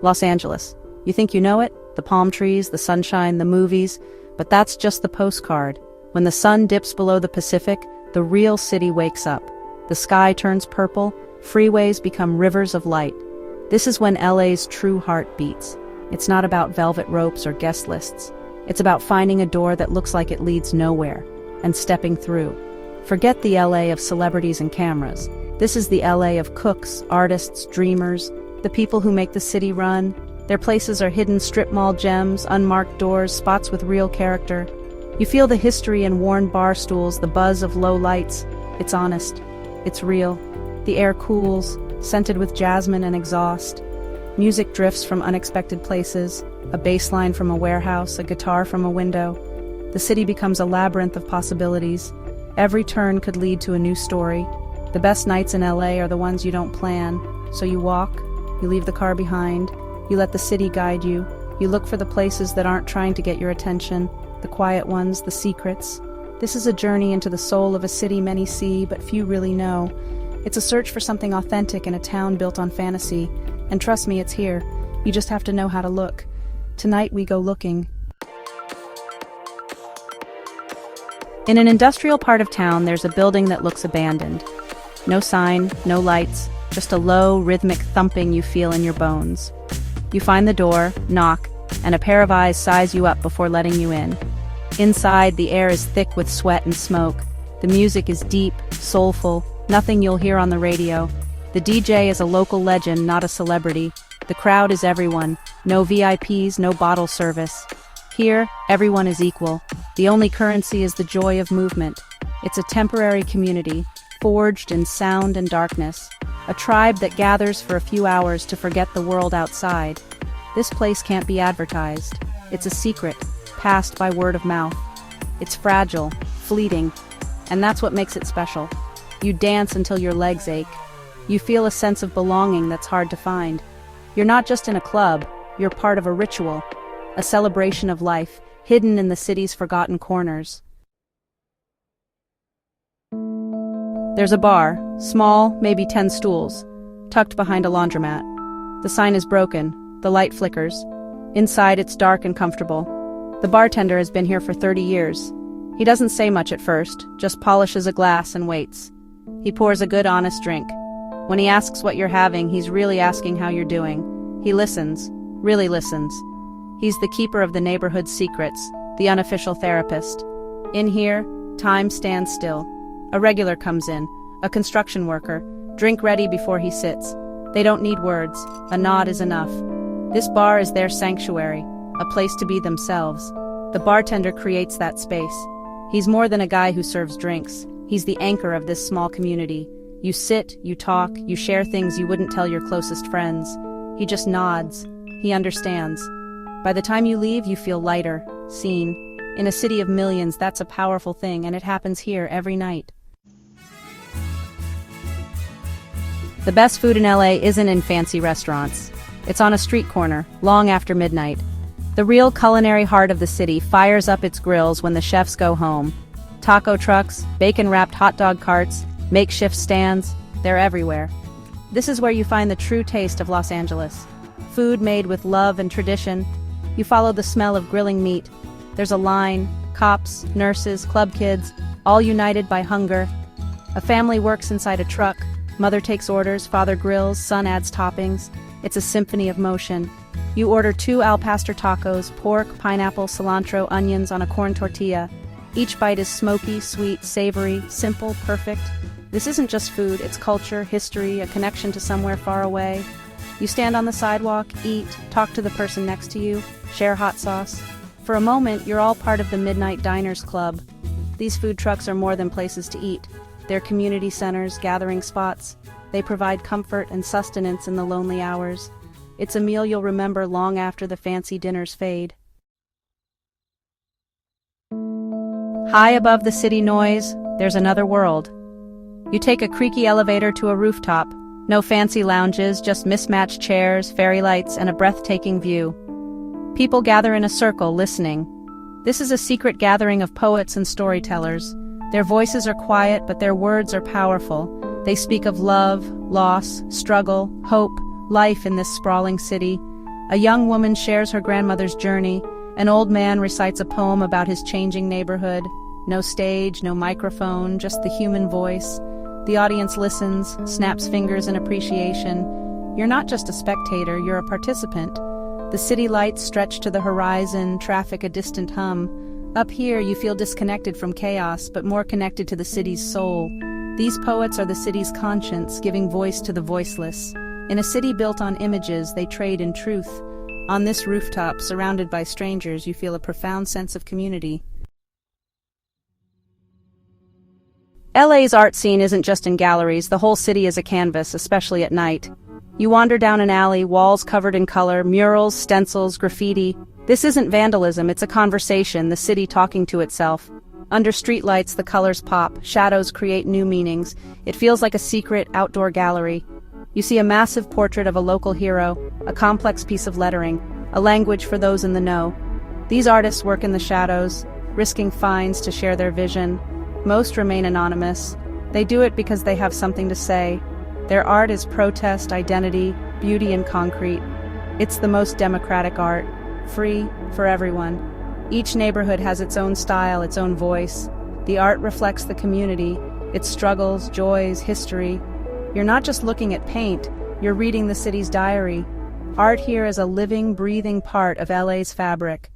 Los Angeles. You think you know it? The palm trees, the sunshine, the movies, but that's just the postcard. When the sun dips below the Pacific, the real city wakes up. The sky turns purple, freeways become rivers of light. This is when LA's true heart beats. It's not about velvet ropes or guest lists. It's about finding a door that looks like it leads nowhere, and stepping through. Forget the LA of celebrities and cameras. This is the LA of cooks, artists, dreamers, the people who make the city run. Their places are hidden strip mall gems, unmarked doors, spots with real character. You feel the history in worn bar stools, the buzz of low lights. It's honest. It's real. The air cools, scented with jasmine and exhaust. Music drifts from unexpected places, a bass line from a warehouse, a guitar from a window. The city becomes a labyrinth of possibilities. Every turn could lead to a new story. The best nights in LA are the ones you don't plan. So you walk, you leave the car behind, you let the city guide you. You look for the places that aren't trying to get your attention, the quiet ones, the secrets. This is a journey into the soul of a city many see, but few really know. It's a search for something authentic in a town built on fantasy. And trust me, it's here. You just have to know how to look. Tonight we go looking. In an industrial part of town, there's a building that looks abandoned. No sign, no lights, just a low, rhythmic thumping you feel in your bones. You find the door, knock, and a pair of eyes size you up before letting you in. Inside, the air is thick with sweat and smoke. The music is deep, soulful, nothing you'll hear on the radio. The DJ is a local legend, not a celebrity. The crowd is everyone. No VIPs, no bottle service. Here, everyone is equal. The only currency is the joy of movement. It's a temporary community, forged in sound and darkness. A tribe that gathers for a few hours to forget the world outside. This place can't be advertised. It's a secret, passed by word of mouth. It's fragile, fleeting, and that's what makes it special. You dance until your legs ache. You feel a sense of belonging that's hard to find. You're not just in a club, you're part of a ritual, a celebration of life, hidden in the city's forgotten corners. There's a bar, small, maybe 10 stools, tucked behind a laundromat. The sign is broken, the light flickers. Inside, it's dark and comfortable. The bartender has been here for 30 years. He doesn't say much at first, just polishes a glass and waits. He pours a good, honest drink. When he asks what you're having, he's really asking how you're doing. He listens, really listens. He's the keeper of the neighborhood's secrets, the unofficial therapist. In here, time stands still. A regular comes in, a construction worker, drink ready before he sits. They don't need words, a nod is enough. This bar is their sanctuary, a place to be themselves. The bartender creates that space. He's more than a guy who serves drinks. He's the anchor of this small community. You sit, you talk, you share things you wouldn't tell your closest friends. He just nods. He understands. By the time you leave, you feel lighter, seen. In a city of millions, that's a powerful thing, and it happens here every night. The best food in LA isn't in fancy restaurants. It's on a street corner, long after midnight. The real culinary heart of the city fires up its grills when the chefs go home. Taco trucks, bacon-wrapped hot dog carts, makeshift stands, they're everywhere. This is where you find the true taste of Los Angeles. Food made with love and tradition. You follow the smell of grilling meat. There's a line, cops, nurses, club kids, all united by hunger. A family works inside a truck. Mother takes orders, father grills, son adds toppings. It's a symphony of motion. You order 2 al pastor tacos, pork, pineapple, cilantro, onions on a corn tortilla. Each bite is smoky, sweet, savory, simple, perfect. This isn't just food, it's culture, history, a connection to somewhere far away. You stand on the sidewalk, eat, talk to the person next to you, share hot sauce. For a moment, you're all part of the Midnight Diners Club. These food trucks are more than places to eat. They're community centers, gathering spots. They provide comfort and sustenance in the lonely hours. It's a meal you'll remember long after the fancy dinners fade. High above the city noise, there's another world. You take a creaky elevator to a rooftop. No fancy lounges, just mismatched chairs, fairy lights, and a breathtaking view. People gather in a circle, listening. This is a secret gathering of poets and storytellers. Their voices are quiet, but their words are powerful. They speak of love, loss, struggle, hope, life in this sprawling city. A young woman shares her grandmother's journey. An old man recites a poem about his changing neighborhood. No stage, no microphone, just the human voice. The audience listens, snaps fingers in appreciation. You're not just a spectator, you're a participant. The city lights stretch to the horizon, traffic a distant hum. Up here, you feel disconnected from chaos, but more connected to the city's soul. These poets are the city's conscience, giving voice to the voiceless. In a city built on images, they trade in truth. On this rooftop, surrounded by strangers, you feel a profound sense of community. LA's art scene isn't just in galleries, the whole city is a canvas, especially at night. You wander down an alley, walls covered in color, murals, stencils, graffiti. This isn't vandalism, it's a conversation, the city talking to itself. Under streetlights, the colors pop, shadows create new meanings. It feels like a secret, outdoor gallery. You see a massive portrait of a local hero, a complex piece of lettering, a language for those in the know. These artists work in the shadows, risking fines to share their vision. Most remain anonymous. They do it because they have something to say. Their art is protest, identity, beauty in concrete. It's the most democratic art, free for everyone. Each neighborhood has its own style, its own voice. The art reflects the community, its struggles, joys, history. You're not just looking at paint, you're reading the city's diary. Art here is a living, breathing part of LA's fabric.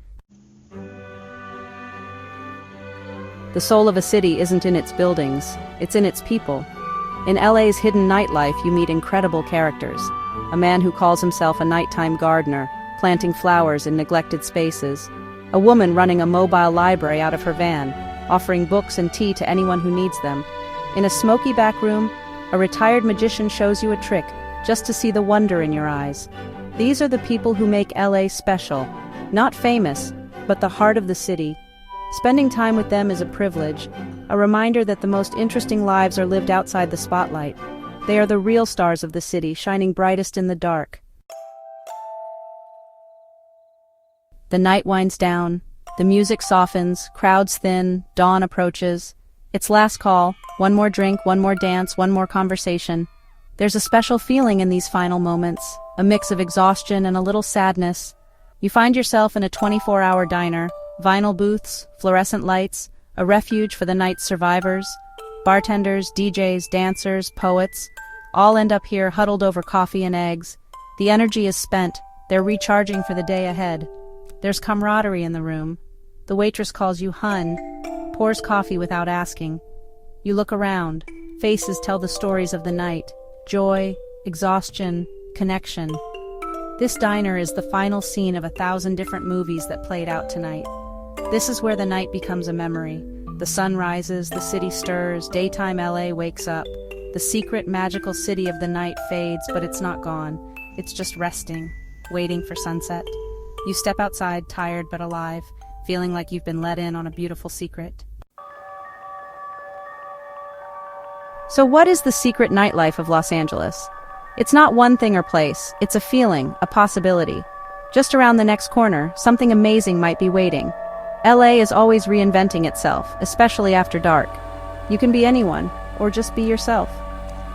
The soul of a city isn't in its buildings, it's in its people. In LA's hidden nightlife, you meet incredible characters. A man who calls himself a nighttime gardener, planting flowers in neglected spaces. A woman running a mobile library out of her van, offering books and tea to anyone who needs them. In a smoky back room, a retired magician shows you a trick, just to see the wonder in your eyes. These are the people who make LA special. Not famous, but the heart of the city. Spending time with them is a privilege, a reminder that the most interesting lives are lived outside the spotlight. They are the real stars of the city, shining brightest in the dark. The night winds down, the music softens, crowds thin, dawn approaches. It's last call, one more drink, one more dance, one more conversation. There's a special feeling in these final moments, a mix of exhaustion and a little sadness. You find yourself in a 24-hour diner, vinyl booths, fluorescent lights, a refuge for the night's survivors. Bartenders, DJs, dancers, poets, all end up here huddled over coffee and eggs. The energy is spent, they're recharging for the day ahead. There's camaraderie in the room. The waitress calls you hun, pours coffee without asking. You look around. Faces tell the stories of the night. Joy, exhaustion, connection. This diner is the final scene of 1,000 different movies that played out tonight. This is where the night becomes a memory. The sun rises, the city stirs, daytime LA wakes up. The secret, magical city of the night fades, but it's not gone. It's just resting, waiting for sunset. You step outside, tired but alive, feeling like you've been let in on a beautiful secret. So what is the secret nightlife of Los Angeles? It's not one thing or place, it's a feeling, a possibility. Just around the next corner, something amazing might be waiting. LA is always reinventing itself, especially after dark. You can be anyone, or just be yourself.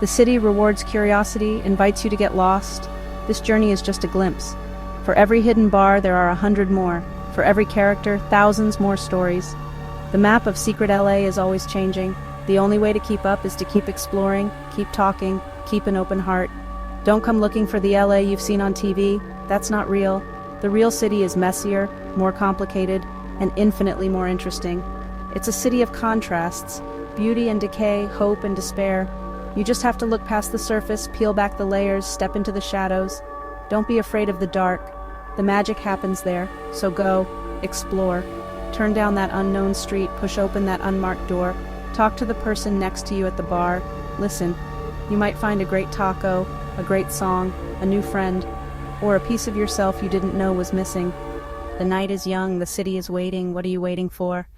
The city rewards curiosity, invites you to get lost. This journey is just a glimpse. For every hidden bar, there are 100 more. For every character, thousands more stories. The map of secret LA is always changing. The only way to keep up is to keep exploring, keep talking, keep an open heart. Don't come looking for the LA you've seen on TV. That's not real. The real city is messier, more complicated, and infinitely more interesting. It's a city of contrasts, beauty and decay, hope and despair. You just have to look past the surface, peel back the layers, step into the shadows. Don't be afraid of the dark. The magic happens there, so go, explore. Turn down that unknown street, push open that unmarked door. Talk to the person next to you at the bar. Listen. You might find a great taco, a great song, a new friend, or a piece of yourself you didn't know was missing. The night is young, the city is waiting. What are you waiting for?